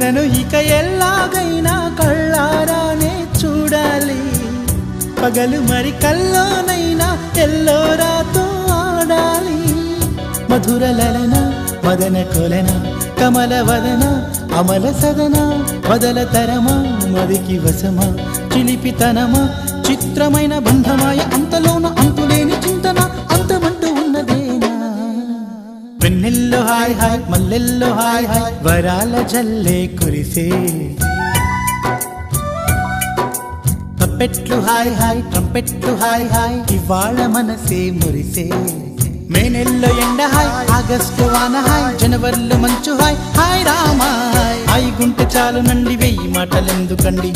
నన్ను ఇక ఎల్లాగైనా కళ్ళారానే చూడాలి పగలు మరి కల్లోనైనా ఎల్లోరాతో ఆడాలి మధుర లలన మదన కొలన కమల వదన అమల సదన వదల తరమా మదికి వసమా చిలిపితనమా చిత్రమైన బంధమాయ అంతలోన అంతులేని చింతన అంతమంటూ ఉన్నదేనా వెన్నెల్లో హాయ్ హాయ్ మల్లెల్లో హాయ్ హాయ్ వరాల జల్లే కురిసే తప్పెట్లు హాయ్ హాయ్ ట్రంపెట్లు హాయ్ హాయ్ ఇవాళ మనసే మురిసే మే నెల్లో ఎండ హాయ్ ఆగస్టు వాన హాయ్ జనవరిలో మంచు హాయ్ హాయ్ రామా హాయ్ గుంటె చాలు నండి 1000 మాటలెందుకండి